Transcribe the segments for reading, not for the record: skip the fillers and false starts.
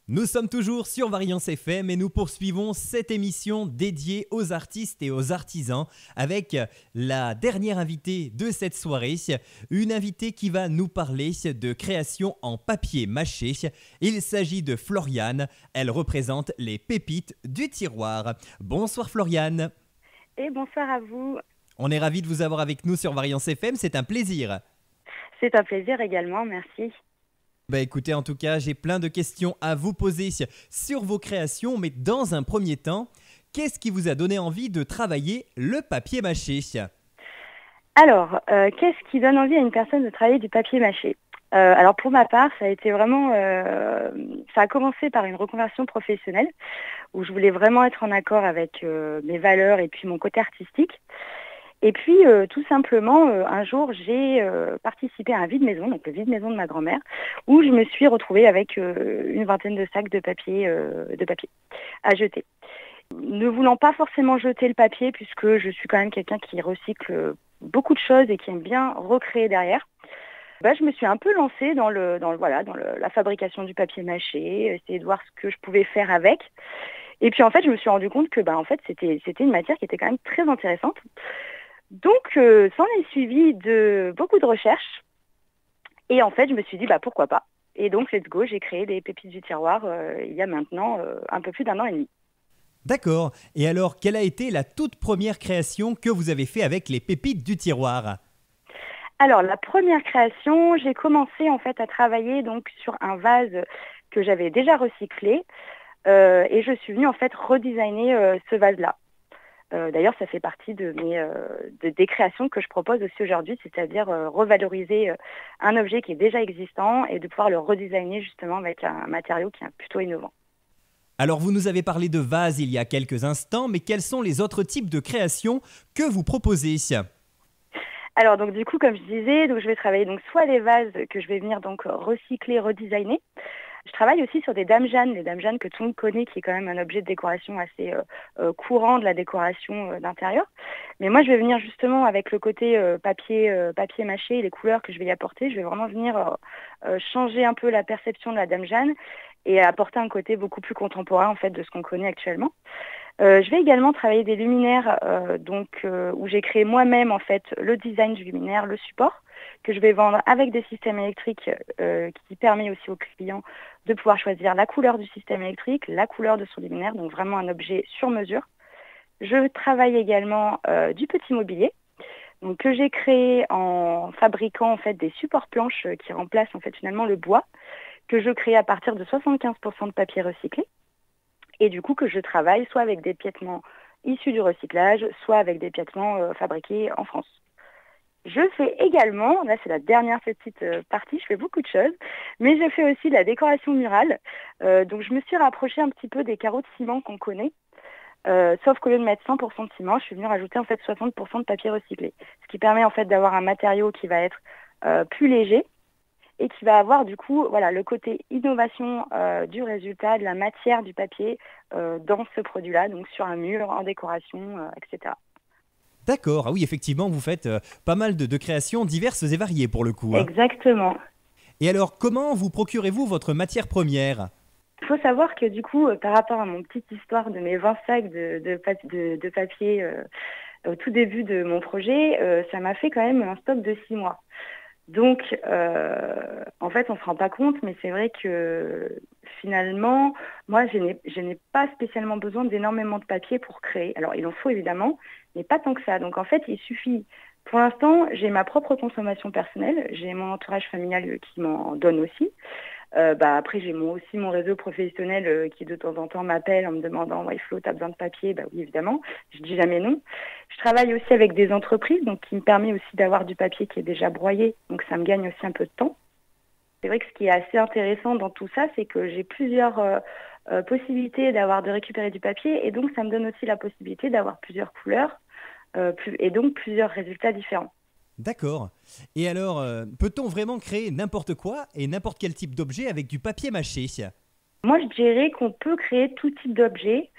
Nous sommes toujours sur Variance FM et nous poursuivons cette émission dédiée aux artistes et aux artisans avec la dernière invitée de cette soirée, une invitée qui va nous parler de création en papier mâché. Il s'agit de Floriane, elle représente les pépites du tiroir. Bonsoir Floriane. Et bonsoir à vous. On est ravis de vous avoir avec nous sur Variance FM, c'est un plaisir. C'est un plaisir également, merci. Écoutez, en tout cas, j'ai plein de questions à vous poser sur vos créations, mais dans un premier temps, qu'est-ce qui vous a donné envie de travailler le papier mâché ? Alors, qu'est-ce qui donne envie à une personne de travailler du papier mâché ? Alors pour ma part, ça a été vraiment, ça a commencé par une reconversion professionnelle où je voulais vraiment être en accord avec mes valeurs et puis mon côté artistique. Et puis, tout simplement, un jour, j'ai participé à un vide-maison, donc le vide-maison de ma grand-mère, où je me suis retrouvée avec une vingtaine de sacs de papier à jeter. Ne voulant pas forcément jeter le papier, puisque je suis quand même quelqu'un qui recycle beaucoup de choses et qui aime bien recréer derrière, je me suis un peu lancée dans la fabrication du papier mâché, essayer de voir ce que je pouvais faire avec. Et puis en fait, je me suis rendu compte que en fait, c'était une matière qui était quand même très intéressante. Donc, s'en est suivi de beaucoup de recherches. Et en fait, je me suis dit, pourquoi pas. Et donc, let's go, j'ai créé les pépites du tiroir il y a maintenant un peu plus d'un an et demi. D'accord. Et alors, quelle a été la toute première création que vous avez fait avec les pépites du tiroir ? Alors, la première création, j'ai commencé en fait à travailler donc sur un vase que j'avais déjà recyclé. Et je suis venue en fait redesigner ce vase-là. D'ailleurs, ça fait partie des créations que je propose aussi aujourd'hui, c'est-à-dire revaloriser un objet qui est déjà existant et de pouvoir le redesigner justement avec un matériau qui est plutôt innovant. Alors, vous nous avez parlé de vases il y a quelques instants, mais quels sont les autres types de créations que vous proposez ? Alors donc du coup, comme je disais, donc je vais travailler donc soit les vases que je vais venir donc recycler, redesigner. Je travaille aussi sur des dames Jeanne, les dames Jeanne que tout le monde connaît, qui est quand même un objet de décoration assez courant de la décoration d'intérieur. Mais moi, je vais venir justement avec le côté papier mâché et les couleurs que je vais y apporter. Je vais vraiment venir changer un peu la perception de la dame Jeanne et apporter un côté beaucoup plus contemporain en fait de ce qu'on connaît actuellement. Je vais également travailler des luminaires où j'ai créé moi-même en fait le design du luminaire, le support que je vais vendre avec des systèmes électriques qui permet aussi aux clients de pouvoir choisir la couleur du système électrique, la couleur de son luminaire, donc vraiment un objet sur mesure. Je travaille également du petit mobilier donc, que j'ai créé en fabriquant en fait des supports planches qui remplacent en fait finalement le bois que je crée à partir de 75% de papier recyclé. Et du coup que je travaille soit avec des piètements issus du recyclage, soit avec des piètements fabriqués en France. Je fais également, là c'est la dernière petite partie, je fais beaucoup de choses, mais je fais aussi de la décoration murale. Donc je me suis rapprochée un petit peu des carreaux de ciment qu'on connaît, sauf qu'au lieu de mettre 100% de ciment, je suis venue rajouter en fait 60% de papier recyclé. Ce qui permet en fait d'avoir un matériau qui va être plus léger, et qui va avoir du coup le côté innovation du résultat, de la matière du papier dans ce produit-là, donc sur un mur, en décoration, etc. D'accord, ah oui, effectivement, vous faites pas mal de créations diverses et variées pour le coup. Exactement. Et alors, comment vous procurez-vous votre matière première ? Il faut savoir que du coup, par rapport à mon petite histoire de mes 20 sacs de papier au tout début de mon projet, ça m'a fait quand même un stock de 6 mois. Donc, en fait, on ne se rend pas compte, mais c'est vrai que finalement, moi, je n'ai pas spécialement besoin d'énormément de papier pour créer. Alors, il en faut évidemment, mais pas tant que ça. Donc, en fait, il suffit. Pour l'instant, j'ai ma propre consommation personnelle. J'ai mon entourage familial qui m'en donne aussi. Après, j'ai aussi mon réseau professionnel qui de temps en temps m'appelle en me demandant Flo, tu as besoin de papier? Oui, évidemment. Je dis jamais non. Je travaille aussi avec des entreprises, donc qui me permet aussi d'avoir du papier qui est déjà broyé. Donc ça me gagne aussi un peu de temps. C'est vrai que ce qui est assez intéressant dans tout ça, c'est que j'ai plusieurs possibilités de récupérer du papier, et donc ça me donne aussi la possibilité d'avoir plusieurs couleurs et donc plusieurs résultats différents. D'accord. Et alors, peut-on vraiment créer n'importe quoi et n'importe quel type d'objet avec du papier mâché ? Moi, je dirais qu'on peut créer tout type d'objet.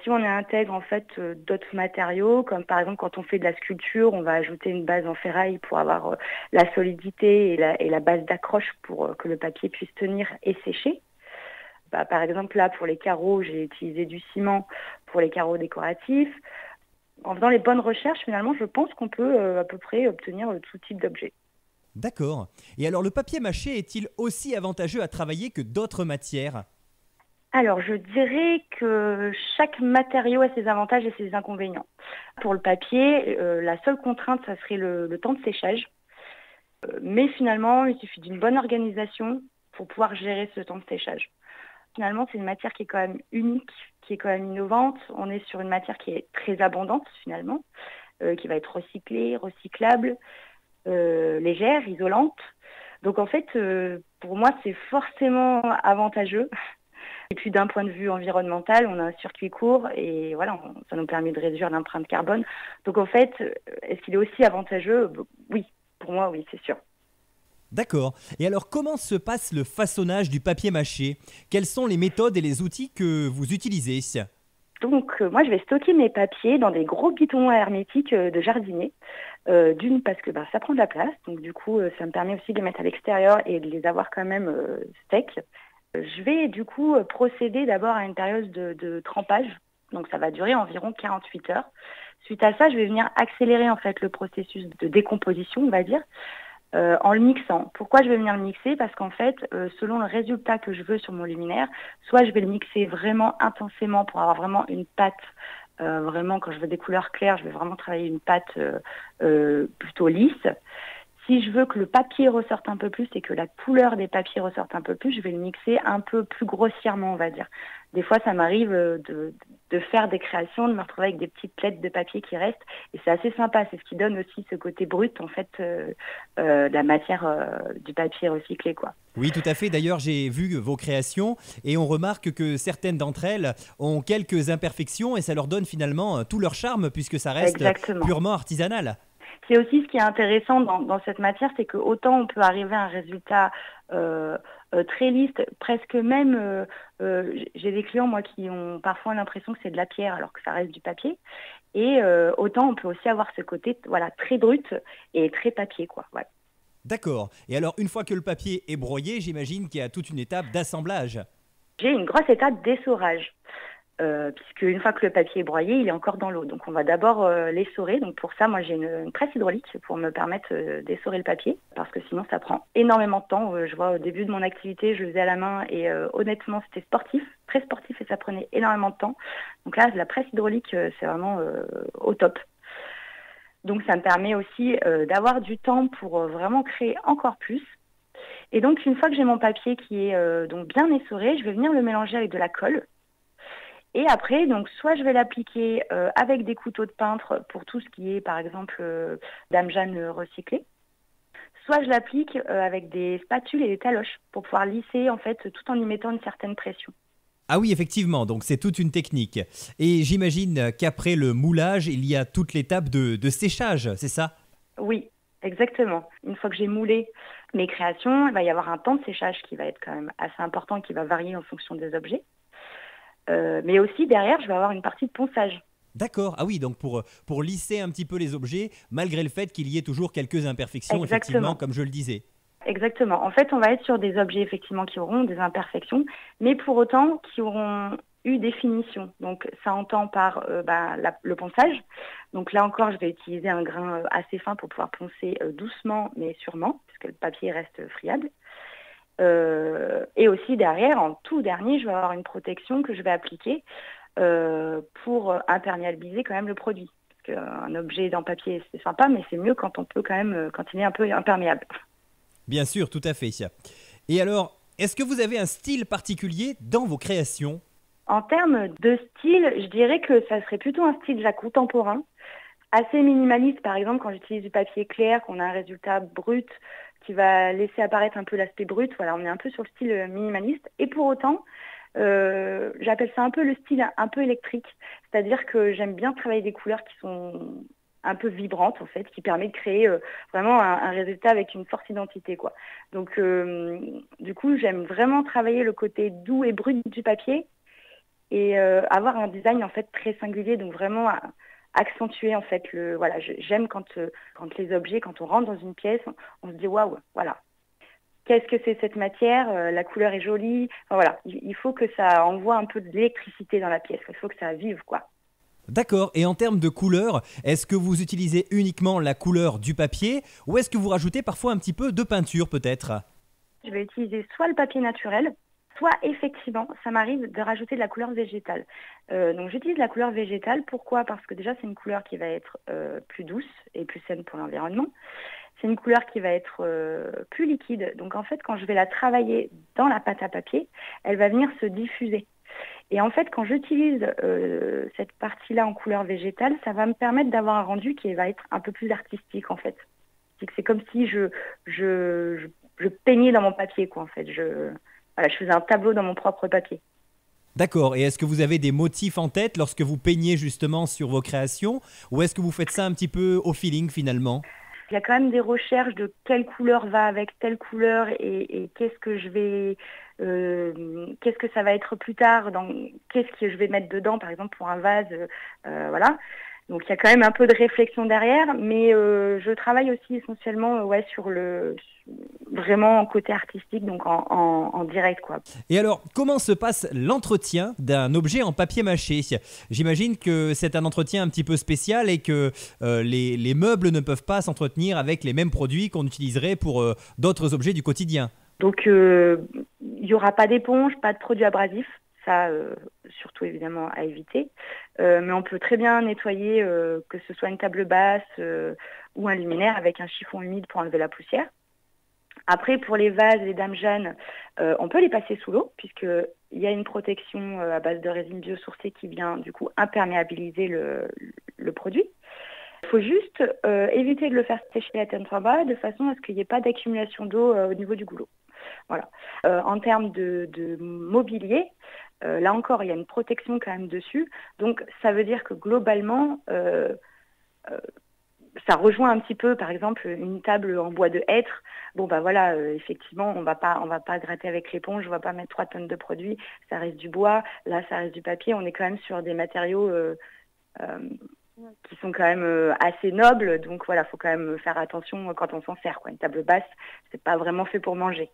Si on intègre en fait d'autres matériaux, comme par exemple quand on fait de la sculpture, on va ajouter une base en ferraille pour avoir la solidité et la base d'accroche pour que le papier puisse tenir et sécher. Par exemple, là, pour les carreaux, j'ai utilisé du ciment pour les carreaux décoratifs. En faisant les bonnes recherches, finalement, je pense qu'on peut à peu près obtenir tout type d'objet. D'accord. Et alors le papier mâché est-il aussi avantageux à travailler que d'autres matières? Alors, je dirais que chaque matériau a ses avantages et ses inconvénients. Pour le papier, la seule contrainte, ça serait le temps de séchage. Mais finalement, il suffit d'une bonne organisation pour pouvoir gérer ce temps de séchage. Finalement, c'est une matière qui est quand même unique, qui est quand même innovante. On est sur une matière qui est très abondante finalement, qui va être recyclée, recyclable, légère, isolante. Donc en fait, pour moi, c'est forcément avantageux. Et puis d'un point de vue environnemental, on a un circuit court et voilà, ça nous permet de réduire l'empreinte carbone. Donc en fait, est-ce qu'il est aussi avantageux? Oui, pour moi, oui, c'est sûr. D'accord. Et alors comment se passe le façonnage du papier mâché? Quelles sont les méthodes et les outils que vous utilisez? Donc moi, je vais stocker mes papiers dans des gros bidons hermétiques de jardinier. D'une, parce que ça prend de la place. Donc du coup, ça me permet aussi de les mettre à l'extérieur et de les avoir quand même secs. Je vais du coup procéder d'abord à une période de trempage. Donc ça va durer environ 48 heures. Suite à ça, je vais venir accélérer en fait le processus de décomposition, on va dire, en le mixant. Pourquoi je vais venir le mixer? Parce qu'en fait, selon le résultat que je veux sur mon luminaire, soit je vais le mixer vraiment intensément pour avoir vraiment une pâte. Vraiment, quand je veux des couleurs claires, je vais vraiment travailler une pâte plutôt lisse. Si je veux que le papier ressorte un peu plus et que la couleur des papiers ressorte un peu plus, je vais le mixer un peu plus grossièrement, on va dire. Des fois, ça m'arrive de faire des créations, de me retrouver avec des petites plaies de papier qui restent. Et c'est assez sympa. C'est ce qui donne aussi ce côté brut, en fait, de la matière du papier recyclé, quoi. Oui, tout à fait. D'ailleurs, j'ai vu vos créations et on remarque que certaines d'entre elles ont quelques imperfections et ça leur donne finalement tout leur charme puisque ça reste Exactement. purement artisanal. C'est aussi ce qui est intéressant dans cette matière, c'est que autant on peut arriver à un résultat très lisse, presque même, j'ai des clients moi qui ont parfois l'impression que c'est de la pierre alors que ça reste du papier, et autant on peut aussi avoir ce côté voilà très brut et très papier quoi. Ouais. D'accord. Et alors, une fois que le papier est broyé, j'imagine qu'il y a toute une étape d'assemblage. J'ai une grosse étape d'essorage. Puisque une fois que le papier est broyé, il est encore dans l'eau. Donc on va d'abord l'essorer. Donc pour ça, moi j'ai une presse hydraulique pour me permettre d'essorer le papier, parce que sinon ça prend énormément de temps. Je vois au début de mon activité, je le faisais à la main et honnêtement c'était sportif, très sportif et ça prenait énormément de temps. Donc là, la presse hydraulique, c'est vraiment au top. Donc ça me permet aussi d'avoir du temps pour vraiment créer encore plus. Et donc une fois que j'ai mon papier qui est donc bien essoré, je vais venir le mélanger avec de la colle. Et après, donc, soit je vais l'appliquer avec des couteaux de peintre pour tout ce qui est, par exemple, dame Jeanne recyclée. Soit je l'applique avec des spatules et des taloches pour pouvoir lisser, en fait, tout en y mettant une certaine pression. Ah oui, effectivement, donc c'est toute une technique. Et j'imagine qu'après le moulage, il y a toute l'étape de séchage, c'est ça? Oui, exactement. Une fois que j'ai moulé mes créations, il va y avoir un temps de séchage qui va être quand même assez important, qui va varier en fonction des objets. Mais aussi, derrière, je vais avoir une partie de ponçage. D'accord. Ah oui, donc pour lisser un petit peu les objets, malgré le fait qu'il y ait toujours quelques imperfections, effectivement, Exactement. comme je le disais. Exactement. En fait, on va être sur des objets effectivement qui auront des imperfections, mais pour autant qui auront eu des finitions. Donc, ça entend par le ponçage. Donc là encore, je vais utiliser un grain assez fin pour pouvoir poncer doucement mais sûrement, puisque le papier reste friable. Et aussi derrière, en tout dernier, je vais avoir une protection que je vais appliquer pour imperméabiliser quand même le produit. Parce qu'un objet dans papier, c'est sympa, mais c'est mieux quand on peut quand même, quand il est un peu imperméable. Bien sûr, tout à fait. Et alors, est-ce que vous avez un style particulier dans vos créations? En termes de style, je dirais que ça serait plutôt un style déjà contemporain, assez minimaliste. Par exemple, quand j'utilise du papier clair, qu'on a un résultat brut qui va laisser apparaître un peu l'aspect brut, voilà, on est un peu sur le style minimaliste. Et pour autant, j'appelle ça un peu le style un peu électrique. C'est-à-dire que j'aime bien travailler des couleurs qui sont un peu vibrantes, en fait, qui permet de créer vraiment un résultat avec une forte identité, quoi. Donc, du coup, j'aime vraiment travailler le côté doux et brut du papier et avoir un design en fait très singulier, donc vraiment accentuer en fait j'aime quand les objets, quand on rentre dans une pièce, on se dit waouh, voilà. qu'est-ce que c'est cette matière, la couleur est jolie. Enfin, voilà, il faut que ça envoie un peu de l'électricité dans la pièce, il faut que ça vive, quoi. D'accord, et en termes de couleur, est-ce que vous utilisez uniquement la couleur du papier ou est-ce que vous rajoutez parfois un petit peu de peinture peut-être? Je vais utiliser soit le papier naturel, soit effectivement, ça m'arrive de rajouter de la couleur végétale. Donc j'utilise la couleur végétale, pourquoi? Parce que déjà c'est une couleur qui va être plus douce et plus saine pour l'environnement. C'est une couleur qui va être plus liquide. Donc en fait, quand je vais la travailler dans la pâte à papier, elle va venir se diffuser. Et en fait, quand j'utilise cette partie-là en couleur végétale, ça va me permettre d'avoir un rendu qui va être un peu plus artistique en fait. C'est comme si je peignais dans mon papier, quoi, en fait. Voilà, je faisais un tableau dans mon propre papier. D'accord, et est-ce que vous avez des motifs en tête lorsque vous peignez justement sur vos créations ou est-ce que vous faites ça un petit peu au feeling finalement? Il y a quand même des recherches de quelle couleur va avec telle couleur et qu'est-ce que ça va être plus tard, qu'est-ce que je vais mettre dedans, par exemple pour un vase, voilà. Donc il y a quand même un peu de réflexion derrière, mais je travaille aussi essentiellement sur vraiment en côté artistique, donc en direct, quoi. Et alors, comment se passe l'entretien d'un objet en papier mâché? J'imagine que c'est un entretien un petit peu spécial et que les meubles ne peuvent pas s'entretenir avec les mêmes produits qu'on utiliserait pour d'autres objets du quotidien. Donc il n'y aura pas d'éponge, pas de produits abrasifs, ça surtout évidemment à éviter. Mais on peut très bien nettoyer que ce soit une table basse ou un luminaire avec un chiffon humide pour enlever la poussière. Après, pour les vases, les dames Jeanne, on peut les passer sous l'eau puisqu'il y a une protection à base de résine biosourcée qui vient du coup imperméabiliser le produit. Il faut juste éviter de le faire sécher la tête en bas de façon à ce qu'il n'y ait pas d'accumulation d'eau au niveau du goulot. Voilà. En termes de mobilier, là encore, il y a une protection quand même dessus. Donc, ça veut dire que globalement, ça rejoint un petit peu, par exemple, une table en bois de hêtre. Bon, bah voilà, effectivement, on va pas gratter avec l'éponge, on va pas mettre 3 tonnes de produits. Ça reste du bois. Là, ça reste du papier. On est quand même sur des matériaux qui sont quand même assez nobles. Donc voilà, faut quand même faire attention quand on s'en sert, quoi. Une table basse, c'est pas vraiment fait pour manger.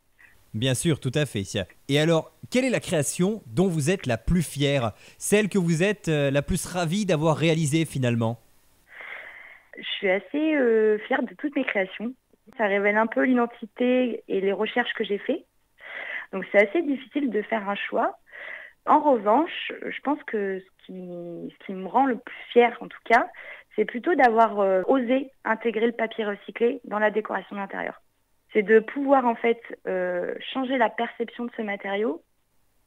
Bien sûr, tout à fait. Et alors, quelle est la création dont vous êtes la plus fière? Celle que vous êtes la plus ravie d'avoir réalisée finalement? Je suis assez fière de toutes mes créations. Ça révèle un peu l'identité et les recherches que j'ai faites. Donc c'est assez difficile de faire un choix. En revanche, je pense que ce qui me rend le plus fière, en tout cas, c'est plutôt d'avoir osé intégrer le papier recyclé dans la décoration d'intérieur. C'est de pouvoir en fait changer la perception de ce matériau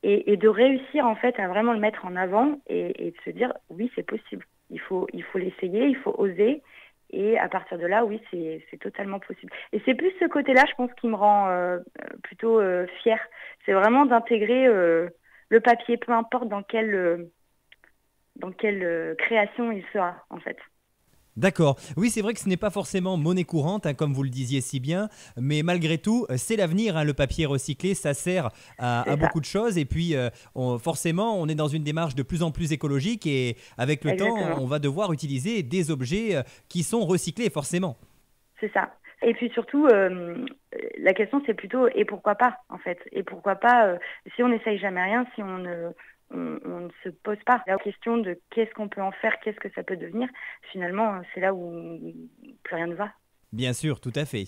et de réussir en fait à vraiment le mettre en avant et de se dire oui, c'est possible. Il faut l'essayer, il faut oser. Et à partir de là, oui, c'est totalement possible. Et c'est plus ce côté-là, je pense, qui me rend plutôt fière. C'est vraiment d'intégrer le papier, peu importe dans quelle création il sera, en fait. D'accord. Oui, c'est vrai que ce n'est pas forcément monnaie courante, hein, comme vous le disiez si bien, mais malgré tout, c'est l'avenir, hein, le papier recyclé, ça sert à C'est ça. beaucoup de choses. Et puis, forcément, on est dans une démarche de plus en plus écologique et avec le temps, Exactement. on va devoir utiliser des objets qui sont recyclés, forcément. C'est ça. Et puis surtout, la question, c'est plutôt et pourquoi pas, en fait. Et pourquoi pas, si on n'essaye jamais rien, si on ne se pose pas la question de qu'est-ce qu'on peut en faire, qu'est-ce que ça peut devenir, finalement, c'est là où plus rien ne va. Bien sûr, tout à fait.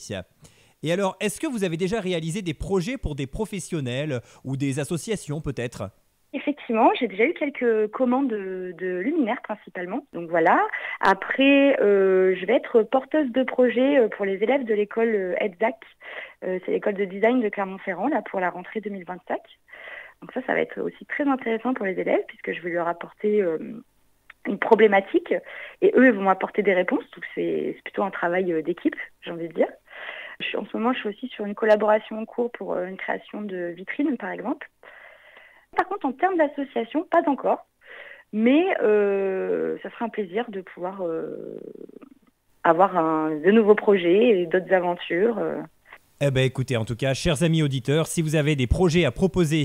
Et alors, est-ce que vous avez déjà réalisé des projets pour des professionnels ou des associations peut-être? Effectivement, j'ai déjà eu quelques commandes de luminaires principalement. Donc voilà. Après, je vais être porteuse de projet pour les élèves de l'école EDZAC. C'est l'école de design de Clermont-Ferrand là pour la rentrée 2025. Donc ça va être aussi très intéressant pour les élèves puisque je vais leur apporter une problématique et eux ils vont m'apporter des réponses. Donc c'est plutôt un travail d'équipe, j'ai envie de dire. En ce moment, je suis aussi sur une collaboration en cours pour une création de vitrines, par exemple. Par contre, en termes d'association, pas encore. Mais ça serait un plaisir de pouvoir avoir de nouveaux projets et d'autres aventures. Eh ben écoutez, en tout cas, chers amis auditeurs, si vous avez des projets à proposer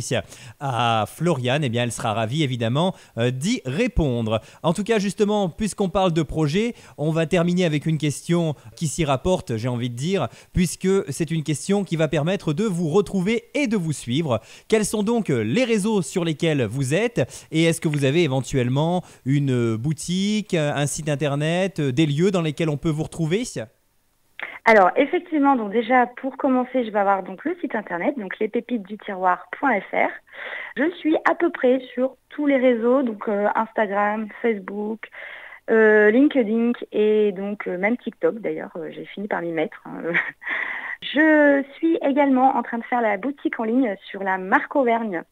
à Floriane, eh bien elle sera ravie évidemment d'y répondre. En tout cas, justement, puisqu'on parle de projets, on va terminer avec une question qui s'y rapporte, j'ai envie de dire, puisque c'est une question qui va permettre de vous retrouver et de vous suivre. Quels sont donc les réseaux sur lesquels vous êtes et est-ce que vous avez éventuellement une boutique, un site internet, des lieux dans lesquels on peut vous retrouver ? Alors effectivement, donc déjà pour commencer, je vais avoir donc le site internet, donc lespépitesdutiroir.fr. Je suis à peu près sur tous les réseaux, donc Instagram, Facebook, LinkedIn et donc même TikTok d'ailleurs, j'ai fini par m'y mettre. Je suis également en train de faire la boutique en ligne sur la marque Auvergne.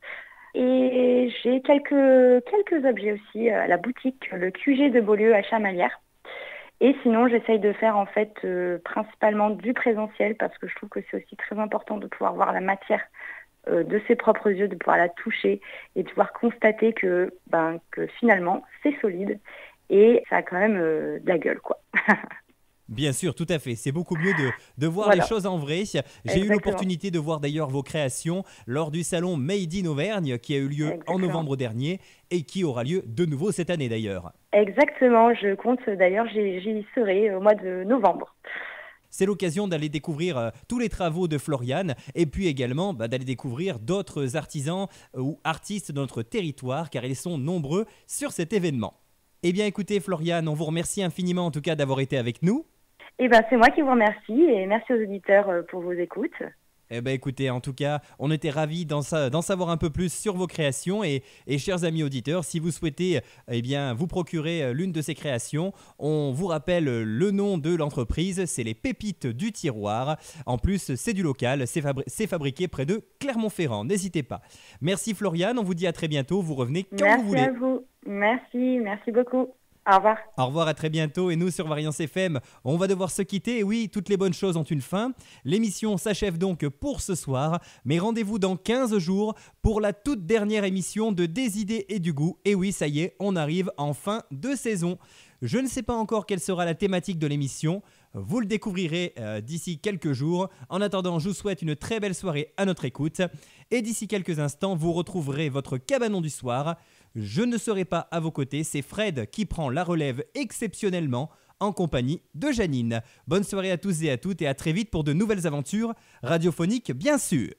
Et j'ai quelques objets aussi à la boutique, le QG de Beaulieu à Chamalières. Et sinon, j'essaye de faire en fait principalement du présentiel parce que je trouve que c'est aussi très important de pouvoir voir la matière de ses propres yeux, de pouvoir la toucher et de pouvoir constater que finalement c'est solide et ça a quand même de la gueule, quoi. Bien sûr, tout à fait. C'est beaucoup mieux de voir Voilà. les choses en vrai. J'ai eu Exactement. l'opportunité de voir d'ailleurs vos créations lors du salon Made in Auvergne qui a eu lieu en Exactement. novembre dernier et qui aura lieu de nouveau cette année d'ailleurs. Exactement, je compte d'ailleurs, j'y serai au mois de novembre. C'est l'occasion d'aller découvrir tous les travaux de Floriane et puis également d'aller découvrir d'autres artisans ou artistes de notre territoire car ils sont nombreux sur cet événement. Eh bien écoutez Floriane, on vous remercie infiniment en tout cas d'avoir été avec nous. Et c'est moi qui vous remercie et merci aux auditeurs pour vos écoutes. Eh bien écoutez, en tout cas, on était ravis d'en savoir un peu plus sur vos créations et chers amis auditeurs, si vous souhaitez vous procurer l'une de ces créations, on vous rappelle le nom de l'entreprise, c'est les Pépites du Tiroir. En plus, c'est du local, c'est fabriqué près de Clermont-Ferrand, n'hésitez pas. Merci Floriane, on vous dit à très bientôt, vous revenez quand vous voulez. Merci à vous, merci beaucoup. Au revoir. Au revoir, à très bientôt. Et nous, sur Variance FM, on va devoir se quitter. Et oui, toutes les bonnes choses ont une fin. L'émission s'achève donc pour ce soir. Mais rendez-vous dans 15 jours pour la toute dernière émission de Des idées et du goût. Et oui, ça y est, on arrive en fin de saison. Je ne sais pas encore quelle sera la thématique de l'émission. Vous le découvrirez d'ici quelques jours. En attendant, je vous souhaite une très belle soirée à notre écoute. Et d'ici quelques instants, vous retrouverez votre cabanon du soir. Je ne serai pas à vos côtés, c'est Fred qui prend la relève exceptionnellement en compagnie de Janine. Bonne soirée à tous et à toutes et à très vite pour de nouvelles aventures radiophoniques bien sûr.